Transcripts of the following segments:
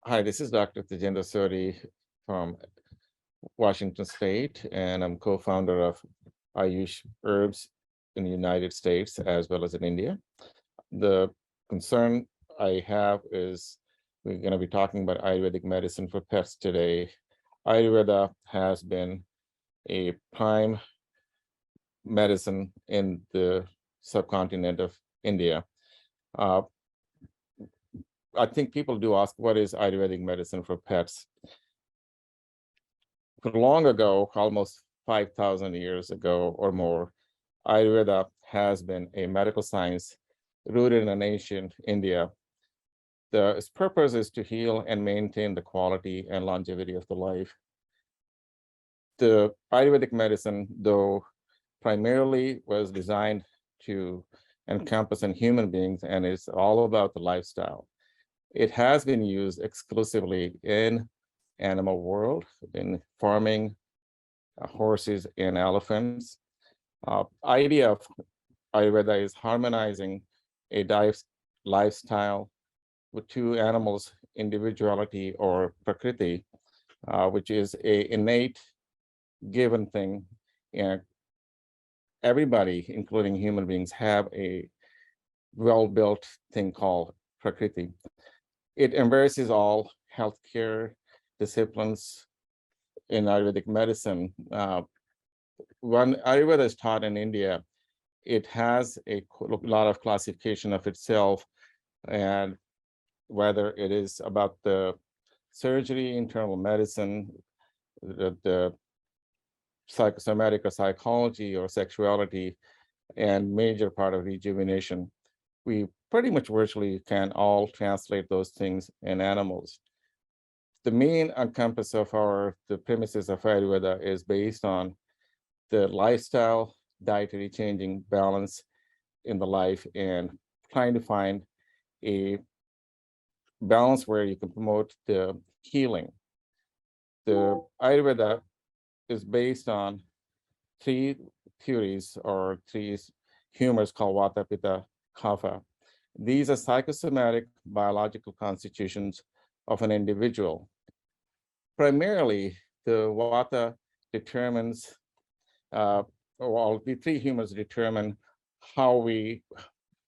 Hi, this is Dr. Tejinder Sodhi from Washington State, and I'm co-founder of Ayush Herbs in the United States as well as in India. The concern I have is we're going to be talking about Ayurvedic medicine for pets today. Ayurveda has been a prime medicine in the subcontinent of India. Uh, I think people do ask, what is Ayurvedic medicine for pets? For long ago, almost 5,000 years ago or more, Ayurveda has been a medical science rooted in ancient India. Its purpose is to heal and maintain the quality and longevity of the life. The Ayurvedic medicine, though, primarily was designed to encompass in human beings, and it's all about the lifestyle. It has been used exclusively in animal world, in farming, horses and elephants. Idea of Ayurveda is harmonizing a lifestyle with two animals' individuality or prakriti, which is a innate given thing. And everybody, including human beings, have a well-built thing called prakriti. It embraces all healthcare disciplines in Ayurvedic medicine. When Ayurveda is taught in India, it has a lot of classification of itself, and whether it is about the surgery, internal medicine, the psychosomatic or psychology or sexuality, and major part of rejuvenation. We pretty much virtually can all translate those things in animals. The main compass of the premises of Ayurveda is based on the lifestyle, dietary changing balance in the life, and trying to find a balance where you can promote the healing. The Ayurveda is based on three theories or three humors called VATA, PITTA, KAPHA. These are psychosomatic biological constitutions of an individual. Primarily, the VATA determines, well, the three humors determine how we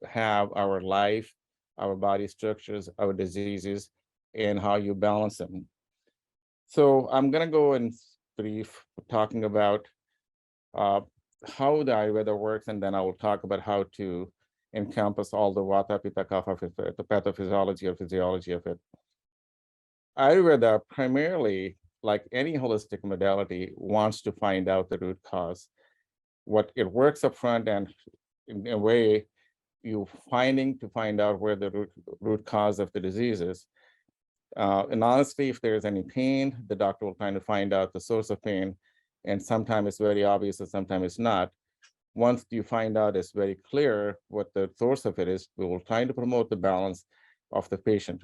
have our life, our body structures, our diseases, and how you balance them. So I'm going to go in brief talking about how the Ayurveda works, and then I will talk about how to encompass all the Vata, Pitta, Kapha, the pathophysiology or physiology of it. Ayurveda primarily, like any holistic modality, wants to find out the root cause. What it works up front, and in a way, you find out where the root cause of the disease is. And honestly, if there's any pain, the doctor will try to find out the source of pain. And sometimes it's very obvious and sometimes it's not. Once you find out it's very clear what the source of it is, we will try to promote the balance of the patient.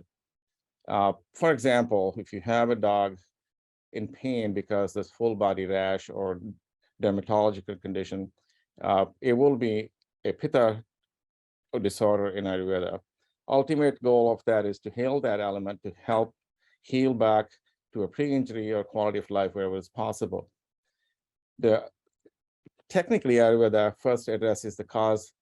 For example, if you have a dog in pain because there's full body rash or dermatological condition, it will be a pitta disorder in Ayurveda. Ultimate goal of that is to heal that element, to help heal back to a pre-injury or quality of life wherever it's possible. Technically, Ayurveda first addresses the cause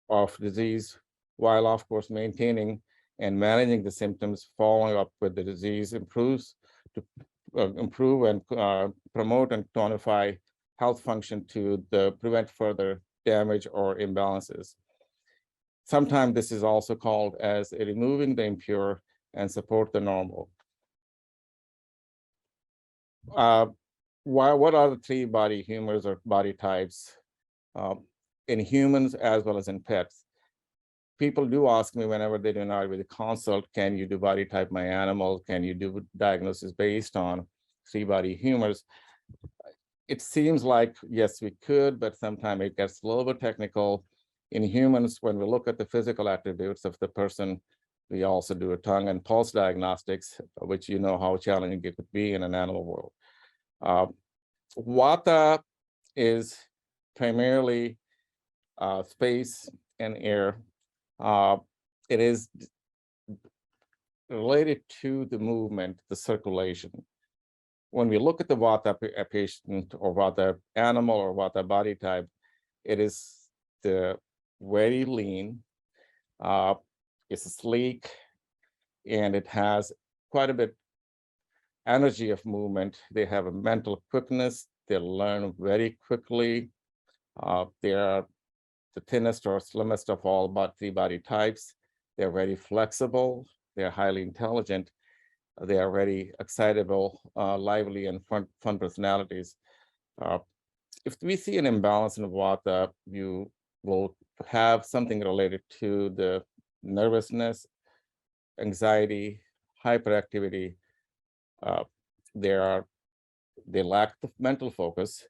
of disease, while of course maintaining and managing the symptoms, following up with the disease improves to improve and promote and tonify health function to prevent further damage or imbalances. Sometimes this is also called as removing the impure and support the normal. What are the three body humors or body types in humans as well as in pets? People do ask me whenever they do an Ayurvedic consult, can you do body type my animal? Can you do diagnosis based on three body humors? It seems like, yes, we could, but sometimes it gets a little bit technical. In humans, when we look at the physical attributes of the person, we also do a tongue and pulse diagnostics, which you know how challenging it could be in an animal world. Vata is primarily space and air. It is related to the movement, the circulation. When we look at the Vata patient or Vata animal or Vata body type, it is the very lean, uh, it's sleek, and it has quite a bit energy of movement. They have a mental quickness. They learn very quickly. They are the thinnest or slimmest of all three body types. They're very flexible. They're highly intelligent. They are very excitable, lively, and fun personalities. If we see an imbalance in Vata, you will have something related to the nervousness, anxiety, hyperactivity. Uh, they lack the mental focus.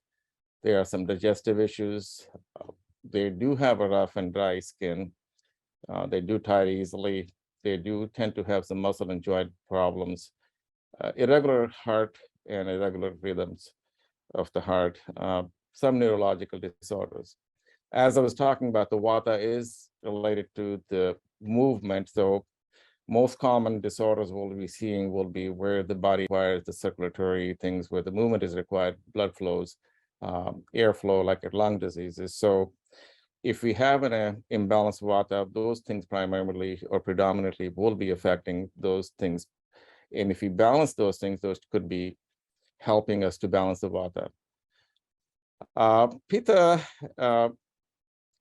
There are some digestive issues. They do have a rough and dry skin. They do tire easily. They do tend to have some muscle and joint problems, irregular heart and irregular rhythms of the heart, some neurological disorders. As I was talking about, the Vata is related to the movement. So most common disorders we'll be seeing will be where the body requires the circulatory things, where the movement is required, blood flows, airflow, like lung diseases. So if we have an imbalanced Vata, those things primarily or predominantly will be affecting those things. And if we balance those things, those could be helping us to balance the Vata. Pitta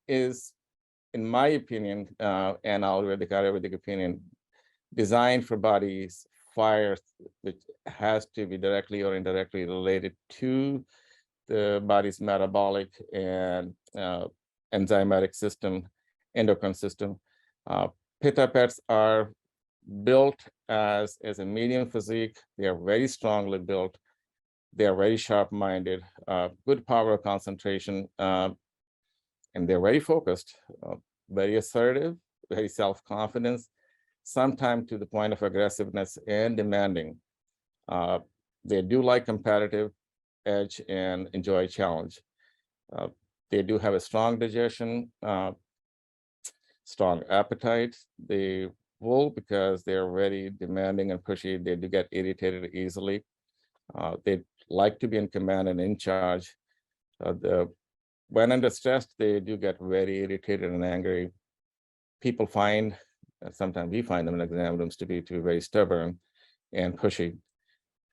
is, in my opinion, and Ayurvedic opinion, designed for bodies fire, which has to be directly or indirectly related to the body's metabolic and enzymatic system, endocrine system. Pitta pets are built as a medium physique. They are very strongly built. They are very sharp-minded, good power concentration, and they're very focused, very assertive, very self-confident, sometimes to the point of aggressiveness and demanding. They do like competitive edge and enjoy challenge. They do have a strong digestion, strong appetite. They will, because they're very demanding and pushy, they do get irritated easily. They like to be in command and in charge. When under stress, they do get very irritated and angry. People find, sometimes we find them in exam rooms to be very stubborn and pushy.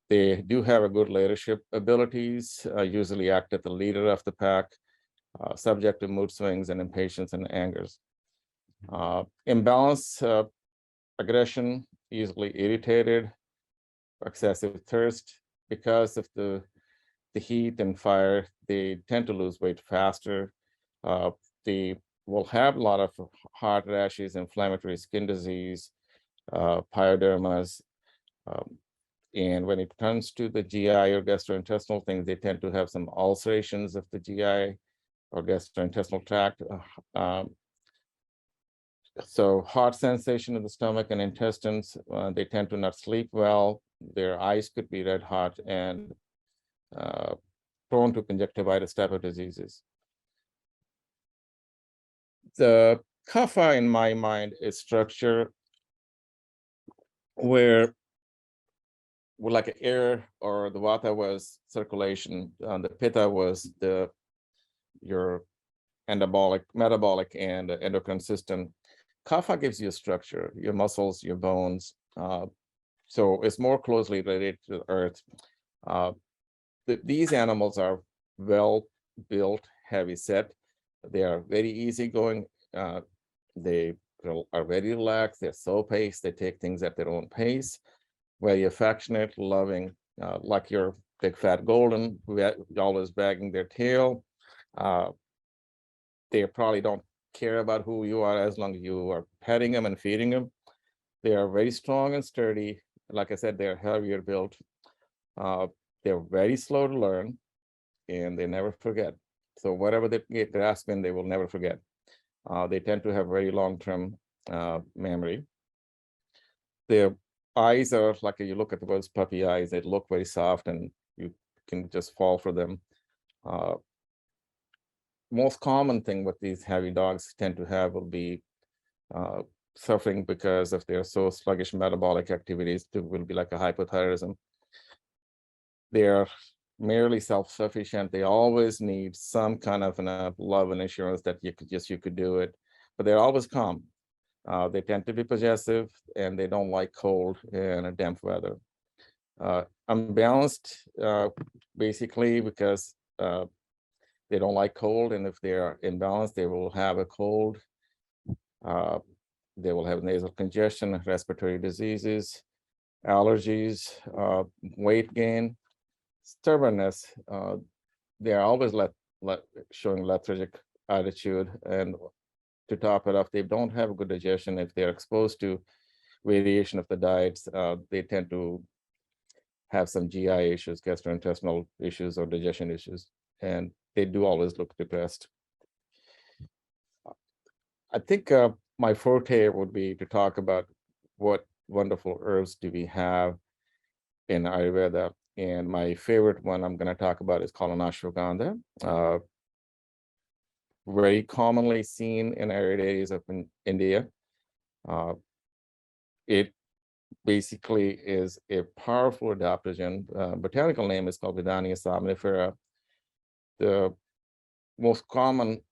They do have a good leadership abilities, usually act as the leader of the pack, subject to mood swings and impatience and angers. Imbalance, aggression, easily irritated, excessive thirst. Because of the heat and fire, they tend to lose weight faster. They will have a lot of hot rashes, inflammatory skin disease, pyodermas. And when it comes to the GI or gastrointestinal things, they tend to have some ulcerations of the GI or gastrointestinal tract. So hot sensation in the stomach and intestines. They tend to not sleep well. Their eyes could be red hot and prone to conjunctivitis type of diseases. The KAPHA, in my mind, is structure where like air or the Vata was circulation, the Pitta was your metabolic and endocrine system. KAPHA gives you a structure, your muscles, your bones. So it's more closely related to the earth. These animals are well built, heavy set. They are very easygoing. They are very relaxed. They're slow paced. They take things at their own pace. Very affectionate, loving, like your big fat golden, who always wagging their tail. They probably don't care about who you are as long as you are petting them and feeding them. They are very strong and sturdy. Like I said, they're heavier built. They're very slow to learn, and they never forget. So whatever they get grasped in, they will never forget. They tend to have very long-term memory. Their eyes are like, you look at those puppy eyes, they look very soft and you can just fall for them. Most common thing what these heavy dogs tend to have will be suffering because of their so sluggish metabolic activities, it will be like a hypothyroidism. They are merely self-sufficient. They always need some kind of love and assurance that you could do it, but they're always calm. They tend to be possessive, and they don't like cold and damp weather. Unbalanced, basically because they don't like cold, and if they are imbalanced, they will have a cold. They will have nasal congestion, respiratory diseases, allergies, weight gain, stubbornness. They are always showing lethargic attitude, and to top it off, they don't have good digestion. If they're exposed to variation of the diets, they tend to have some GI issues, gastrointestinal issues, or digestion issues, and they do always look depressed. I think my forte would be to talk about what wonderful herbs do we have in Ayurveda. And my favorite one I'm going to talk about is called an ashwagandha. Very commonly seen in arid areas of India. It basically is a powerful adaptogen. Botanical name is called Withania somnifera. The most common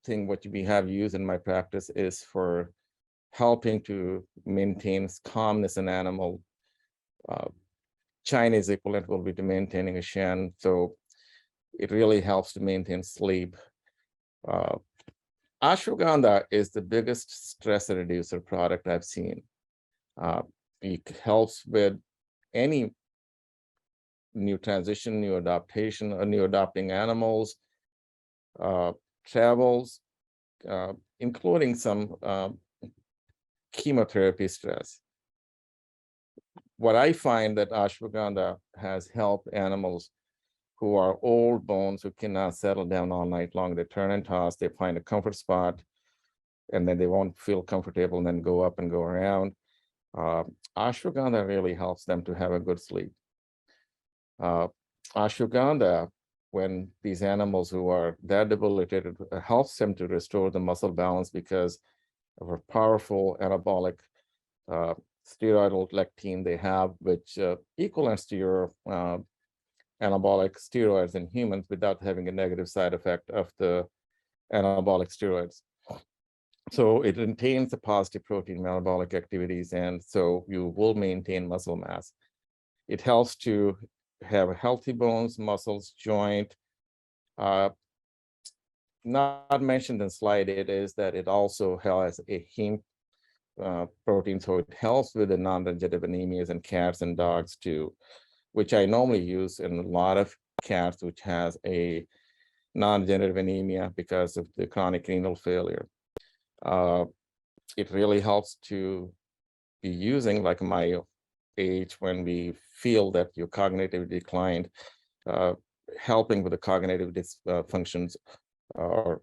thing what we have used in my practice is for helping to maintain calmness in animal. Chinese equivalent will be to maintaining a Shen, so it really helps to maintain sleep. Ashwagandha is the biggest stress reducer product I've seen. It helps with any new transition, new adaptation, or new adopting animals, travels, including some chemotherapy stress. What I find that ashwagandha has helped animals who are old bones, who cannot settle down all night long. They turn and toss, they find a comfort spot, and then they won't feel comfortable and then go up and go around. Ashwagandha really helps them to have a good sleep. Ashwagandha, when these animals who are that debilitated, helps them to restore the muscle balance because of a powerful anabolic steroidal lectin they have, which equals to your anabolic steroids in humans without having a negative side effect of the anabolic steroids. So it maintains the positive protein metabolic activities, and so you will maintain muscle mass. It helps to have healthy bones, muscles, joint. Not mentioned in slide 8 is that it also has a heme protein, so it helps with the non-degenerative anemias in cats and dogs too, which I normally use in a lot of cats which has a non-degenerative anemia because of the chronic renal failure. It really helps to be using, like my age, when we feel that your cognitive declined, helping with the cognitive dysfunctions or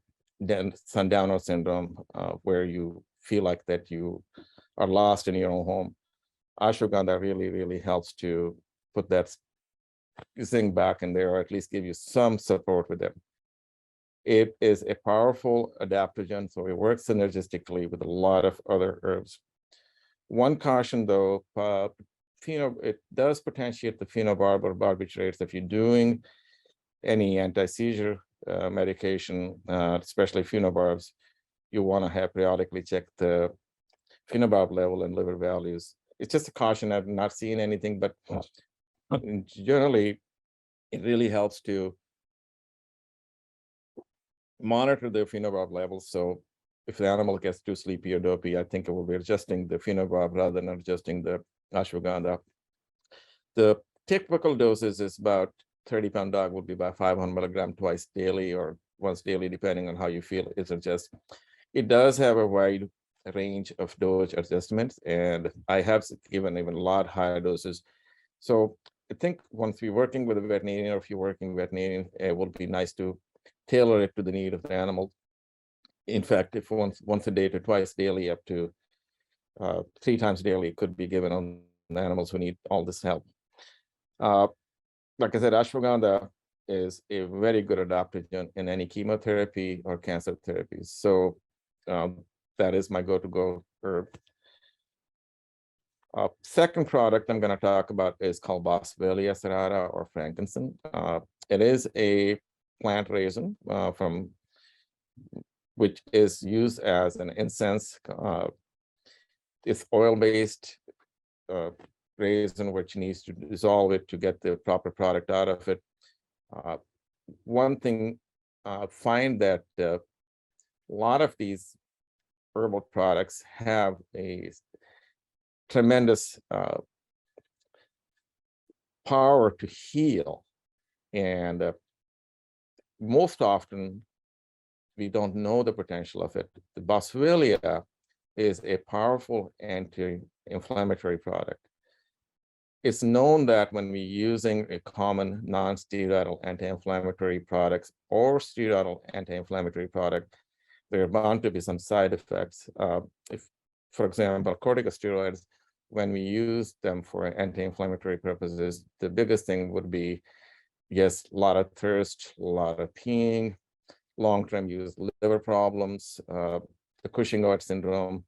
sundowner syndrome, where you feel like that you are lost in your own home. Ashwagandha really, really helps to put that thing back in there, or at least give you some support with it. It is a powerful adaptogen, so it works synergistically with a lot of other herbs. One caution though, it does potentiate the phenobarbiturates. If you're doing any anti-seizure medication, especially phenobarbs, you want to have periodically check the phenobarb level and liver values. It's just a caution. I've not seen anything, but generally, it really helps to monitor the phenobarb levels. So if the animal gets too sleepy or dopey, I think it will be adjusting the phenobarb rather than adjusting the ashwagandha. The typical doses is about 30-pound dog would be about 500 milligram twice daily or once daily, depending on how you feel. It does have a wide range of dose adjustments, and I have given even a lot higher doses. So I think once we're working with a veterinarian, or if you're working with a veterinarian, it will be nice to tailor it to the need of the animal. In fact, if once a day to twice daily, up to 3 times daily, could be given on the animals who need all this help. Like I said, ashwagandha is a very good adaptogen in any chemotherapy or cancer therapies. So that is my go-to herb. Second product I'm going to talk about is called Boswellia serrata or Frankincense. It is a plant resin which is used as an incense. It's oil-based resin, which needs to dissolve it to get the proper product out of it. One thing, find that a lot of these herbal products have a tremendous power to heal, and most often we don't know the potential of it. The Boswellia is a powerful anti-inflammatory product. It's known that when we're using a common non-steroidal anti-inflammatory products or steroidal anti-inflammatory product, there are bound to be some side effects. If, for example, corticosteroids, when we use them for anti-inflammatory purposes, the biggest thing would be, yes, a lot of thirst, a lot of peeing, long-term use, liver problems, the Cushing-White syndrome,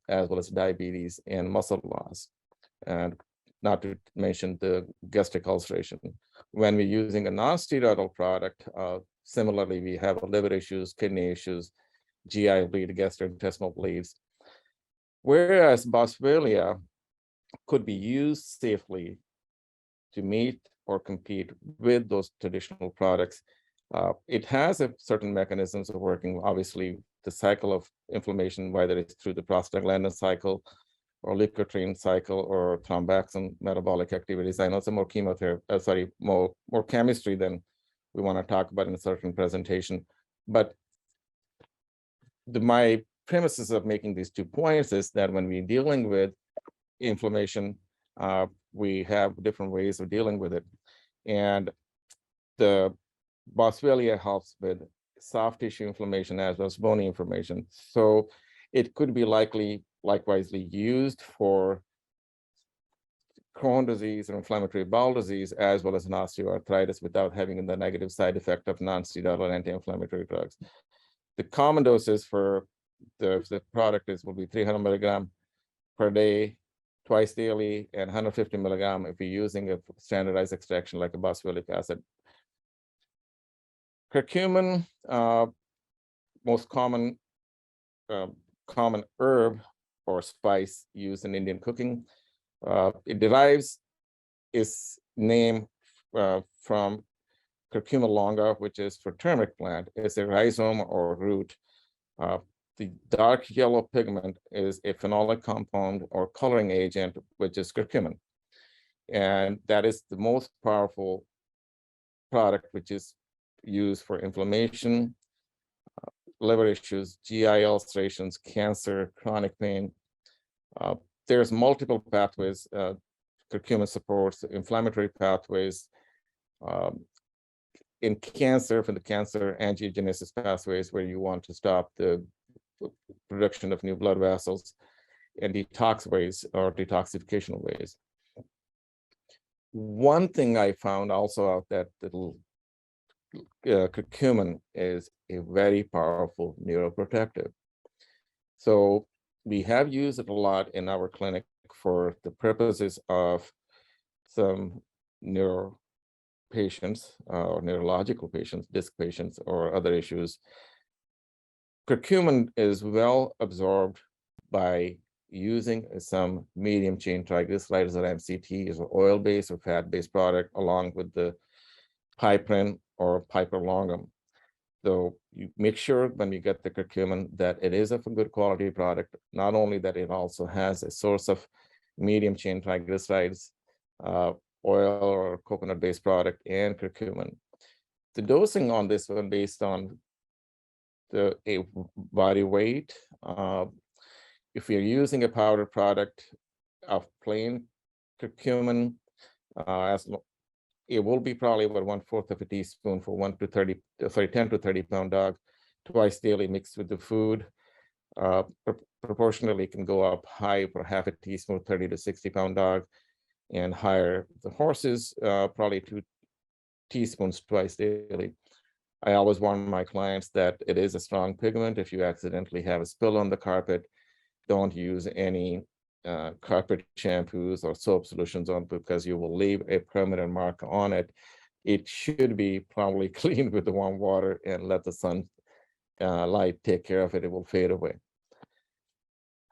as well as diabetes and muscle loss, and not to mention the gastric ulceration. When we're using a non-steroidal product, similarly, we have liver issues, kidney issues, GI bleed, gastrointestinal bleeds. Whereas Boswellia could be used safely to meet or compete with those traditional products. It has a certain mechanisms of working. Obviously, the cycle of inflammation, whether it's through the prostaglandin cycle or leukotriene cycle or thromboxane metabolic activities. I know some more chemotherapy, more chemistry than we want to talk about in a certain presentation. But my premises of making these 2 points is that when we're dealing with inflammation, we have different ways of dealing with it. And the Boswellia helps with soft tissue inflammation as well as bony inflammation. So it could be likewise used for Crohn's disease or inflammatory bowel disease, as well as an osteoarthritis, without having the negative side effect of non-steroidal anti-inflammatory drugs. The common doses for the product will be 300 milligram per day, twice daily, and 150 milligram if you're using a standardized extraction like a boswellic acid. Curcumin, most common herb or spice used in Indian cooking. It derives its name from Curcuma longa, which is for turmeric plant. It's a rhizome or root. The dark yellow pigment is a phenolic compound or coloring agent, which is curcumin. And that is the most powerful product, which is used for inflammation, liver issues, GI ulcerations, cancer, chronic pain. There's multiple pathways. Curcumin supports inflammatory pathways. In cancer, for the cancer angiogenesis pathways, where you want to stop the production of new blood vessels, and detox ways or detoxification ways. One thing I found also out that curcumin is a very powerful neuroprotective. So we have used it a lot in our clinic for the purposes of some neuro patients or neurological patients, disc patients, or other issues. Curcumin is well absorbed by using some medium chain triglycerides or MCT, is an oil-based or fat-based product, along with the piperine or piperlongum. So you make sure when you get the curcumin that it is of a good quality product, not only that it also has a source of medium chain triglycerides, oil or coconut-based product, and curcumin. The dosing on this one based on the body weight. If you're using a powder product of plain curcumin, it will be probably about 1/4 of a teaspoon for 10 to 30 pound dog, twice daily mixed with the food. Proportionally, it can go up high for 1/2 a teaspoon, 30 to 60 pound dog, and higher. The horses, probably 2 teaspoons twice daily. I always warn my clients that it is a strong pigment. If you accidentally have a spill on the carpet, don't use any carpet shampoos or soap solutions on, because you will leave a permanent mark on it. It should be probably cleaned with the warm water and let the sun light take care of it. It will fade away.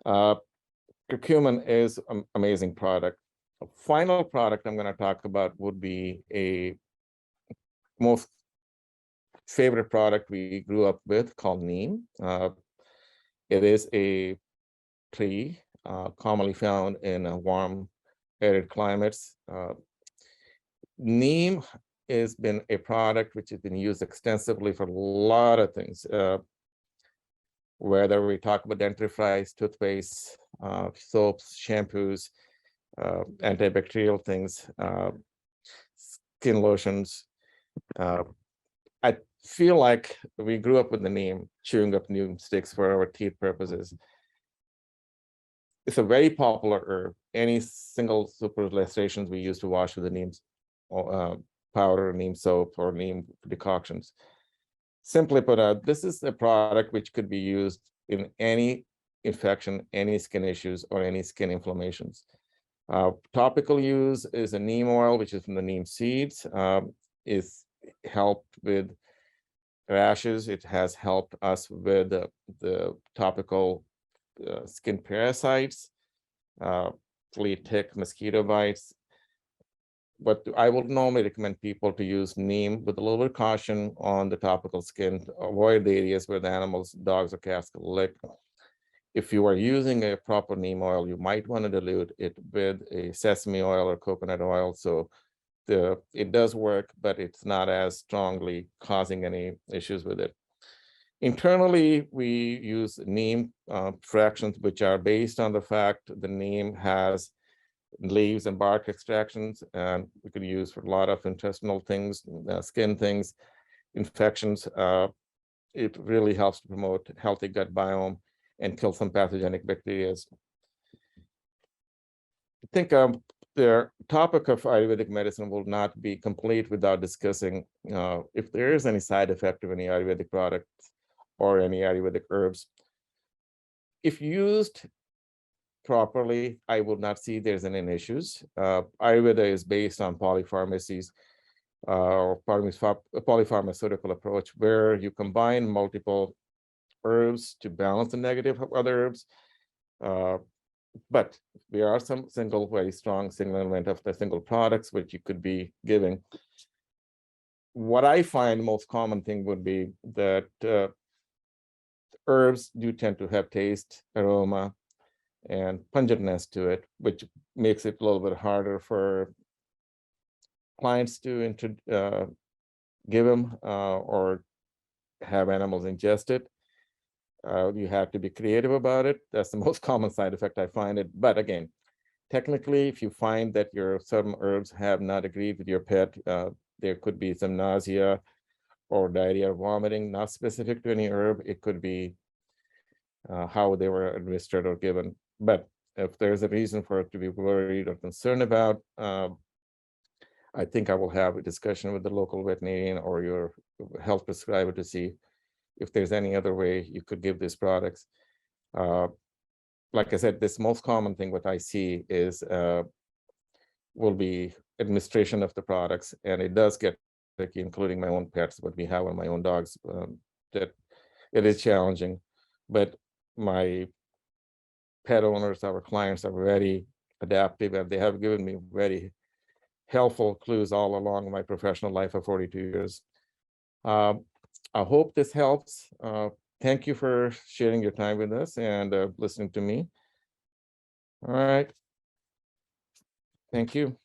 Curcumin is an amazing product. A final product I'm going to talk about would be a most favorite product we grew up with called Neem. It is a tree commonly found in warm, arid climates. Neem has been a product which has been used extensively for a lot of things. Whether we talk about dentifrice, toothpaste, soaps, shampoos, antibacterial things, skin lotions. I feel like we grew up with the neem, chewing up neem sticks for our teeth purposes. It's a very popular herb. Any single super illustrations we use to wash with the neem powder, neem soap, or neem decoctions. Simply put out, this is a product which could be used in any infection, any skin issues, or any skin inflammations. Topical use is a neem oil, which is from the neem seeds. Is helped with rashes. It has helped us with the topical skin parasites, flea, tick, mosquito bites. But I would normally recommend people to use neem with a little bit of caution on the topical skin, to avoid the areas where the animals, dogs or cats lick. If you are using a proper neem oil, you might want to dilute it with a sesame oil or coconut oil. So it does work, but it's not as strongly causing any issues with it. Internally, we use neem fractions, which are based on the fact the neem has leaves and bark extractions, and we could use for a lot of intestinal things, skin things, infections. It really helps to promote healthy gut biome and kill some pathogenic bacteria. I think the topic of Ayurvedic medicine will not be complete without discussing if there is any side effect of any Ayurvedic product or any Ayurvedic herbs. If used properly, I would not see there's any issues. Ayurveda is based on polypharmacies or polypharmaceutical approach, where you combine multiple herbs to balance the negative of other herbs. But there are some very strong single element of the single products which you could be giving. What I find most common thing would be that herbs do tend to have taste, aroma, and pungentness to it, which makes it a little bit harder for clients to give them or have animals ingest it. You have to be creative about it. That's the most common side effect I find it. But again, technically, if you find that your certain herbs have not agreed with your pet, there could be some nausea or diarrhea or vomiting, not specific to any herb. It could be how they were administered or given. But if there's a reason for it to be worried or concerned about, I think I will have a discussion with the local veterinarian or your health prescriber to see if there's any other way you could give these products. Like I said, this most common thing what I see is will be administration of the products, and it does get tricky, including my own pets, what we have on my own dogs, that it is challenging. But my pet owners, our clients, are very adaptive, and they have given me very helpful clues all along my professional life of 42 years. I hope this helps. Thank you for sharing your time with us and listening to me. All right. Thank you.